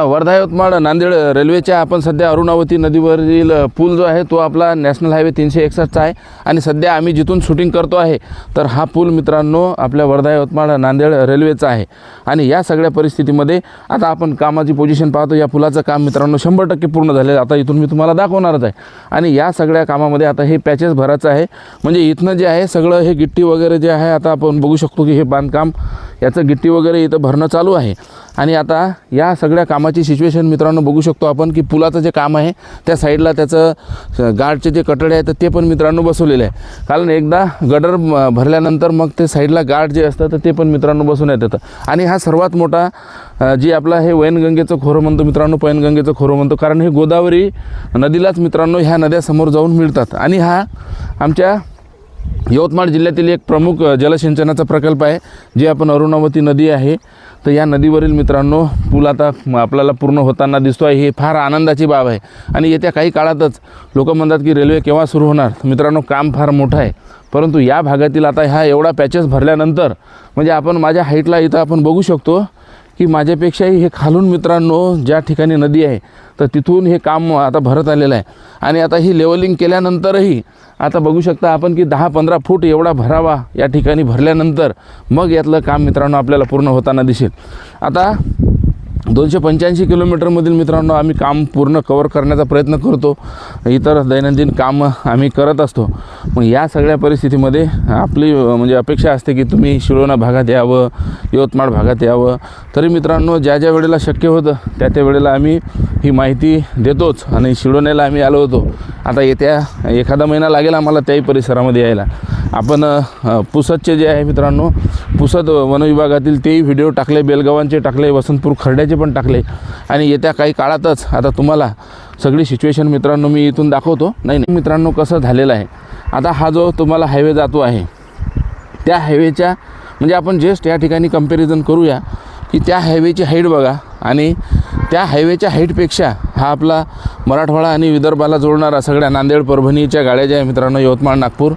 वर्धा यवतमाळ नांदेड रेल्वेच्या आपण सध्या अरुणावती नदीवरील पूल जो आहे तो आपला नॅशनल हायवे 361चा आहे आणि सध्या आम्ही जिथून शूटिंग करतो आहे तर हा पूल मित्रांनो आपल्या वर्धा यवतमाळ नांदेड रेल्वेचा आहे। आणि या सगळ्या परिस्थितीमध्ये आता आपण कामाची पोझिशन पाहतो। या पुलाचं काम मित्रांनो 100% पूर्ण झालेलं आता इथून मी तुम्हाला दाखवणारच आहे। आणि या सगळ्या कामामध्ये आता हे पॅचेस भरायचं आहे, म्हणजे इथनं जे आहे सगळं हे गिट्टी वगैरे जे आहे आता आपण बघू शकतो की हे बांधकाम याचं गिट्टी वगैरे इथं भरणं चालू आहे। आणि आता या सगळ्या कामाची सिच्युएशन मित्रांनो बघू शकतो आपण की पुलाचं जे काम आहे त्या साईडला त्याचं गार्डचे जे कटडे आहेत ते पण मित्रांनो बसवलेले आहे, कारण एकदा गडर भरल्यानंतर मग ते साईडला गार्ड जे असतं तर ते पण मित्रांनो बसवण्यात येतं। आणि हा सर्वात मोठा जी आपला हे वैनगंगेचं खोरं म्हणतो मित्रांनो, पैनगंगेचं खोरं म्हणतो, कारण हे गोदावरी नदीलाच मित्रांनो ह्या नद्या समोर जाऊन मिळतात। आणि हा आमच्या यवतमाळ जिल्ह्यातील एक प्रमुख जलसिंचनाचा प्रकल्प आहे, जे आपण अरुणावती नदी आहे तर या नदीवरील मित्रांनो पूल आता आपल्याला पूर्ण होताना दिसतो आहे। ही फार आनंदाची बाब आहे आणि येत्या काही काळातच लोक म्हणतात की रेल्वे केव्हा सुरू होणार। मित्रांनो काम फार मोठं आहे, परंतु या भागातील आता ह्या एवढा पॅचेस भरल्यानंतर म्हणजे आपण माझ्या हाईटला इथं आपण बघू शकतो की माझ्यापेक्षाही हे खालून मित्रांनो ज्या ठिकाणी नदी आहे तर तिथून हे काम आता भरत आलेलं आहे। आणि आता ही लेवलिंग केल्यानंतरही आता बघू शकता आपण की 10-15 फूट एवढा भरावा या ठिकाणी भरल्यानंतर मग यातलं काम मित्रांनो आपल्याला पूर्ण होताना दिसेल। आता 285 किलोमीटरमधील मित्रांनो आम्ही काम पूर्ण कवर करण्याचा प्रयत्न करतो, इतर दैनंदिन काम आम्ही करत असतो। मग या सगळ्या परिस्थितीमध्ये आपली म्हणजे अपेक्षा असते की तुम्ही शिळोणा भागात यावं, यवतमाळ भागात यावं। तरी मित्रांनो ज्या ज्या वेळेला शक्य होतं त्या वेळेला आम्ही ही माहिती देतोच आणि शिळोण्याला आम्ही आलो होतो। आता येत्या एखादा महिना लागेल आम्हाला त्याही परिसरामध्ये यायला। आपण पुसदचे जे आहे मित्रांनो, पुसद वनविभागातील तेही व्हिडिओ टाकले, बेलगावांचे टाकले, वसंतपूर खर्ड्याचे पण टाकले। आणि येत्या काही काळातच आता तुम्हाला सगळी सिच्युएशन मित्रांनो मी इथून दाखवतो। नाही मित्रांनो कसं झालेलं आहे, आता हा जो तुम्हाला हायवे जातो आहे त्या हायवेच्या म्हणजे आपण जस्ट या ठिकाणी कंपॅरिझन करूया की त्या हायवेची हाईट बघा आणि त्या हायवेच्या हाईटपेक्षा हा आपला मराठवाडा आणि विदर्भाला जोडणारा सगळ्या नांदेड परभणीच्या गाड्या ज्या आहे मित्रांनो यवतमाळ नागपूर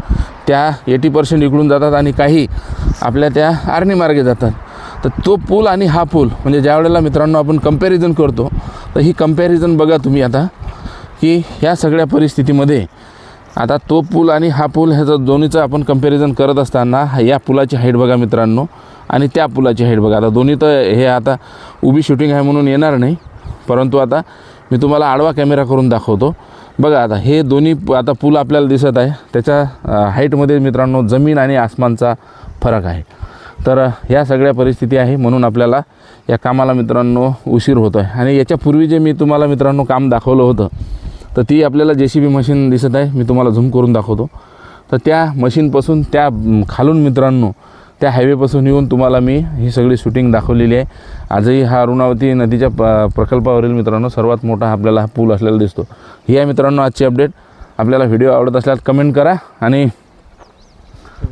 त्या 80% इकडून जातात आणि काही आपल्या त्या आर्णी मार्गे जातात। तर तो पूल आणि हा पूल म्हणजे ज्या वेळेला मित्रांनो आपण कंपॅरिझन करतो तर ही कंपॅरिझन बघा तुम्ही आता की ह्या सगळ्या परिस्थितीमध्ये आता तो पूल आणि हा पूल ह्याचं दोन्हीचं आपण कंपॅरिझन करत असताना या पुलाची हाईट बघा मित्रांनो आणि त्या पुलाची हाईट बघा। आता दोन्ही तर हे आता उभी शूटिंग आहे म्हणून येणार नाही, परंतु आता मी तुम्हाला आडवा कॅमेरा करून दाखवतो। बघा आता हे दोन्ही आता पूल आपल्याला दिसत आहे, त्याच्या हाईटमध्ये मित्रांनो जमीन आणि आसमानचा फरक आहे। तर ह्या सगळ्या परिस्थिती आहे म्हणून आपल्याला या कामाला मित्रांनो उशीर होतो आहे। आणि याच्यापूर्वी जे मी तुम्हाला मित्रांनो काम दाखवलं होतं तर ती आपल्याला JCB मशीन दिसत आहे, मी तुम्हाला झूम करून दाखवतो। तर त्या मशीनपासून त्या खालून मित्रांनो त्या हायवेपासून येऊन तुम्हाला मी ही सगळी शूटिंग दाखवलेली आहे। आजही हा अरुणावती नदीच्या प्रकल्पावरील मित्रांनो सर्वात मोठा आपल्याला हा पूल असलेला दिसतो। ही आहे मित्रांनो आजची अपडेट। आपल्याला व्हिडिओ आवडत असल्यास कमेंट करा आणि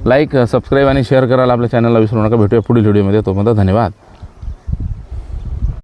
लाईक, सबस्क्राईब आणि शेअर करायला आपल्या चॅनलला विसरू नका। भेटूया पुढील व्हिडिओमध्ये, तोपर्यंत धन्यवाद।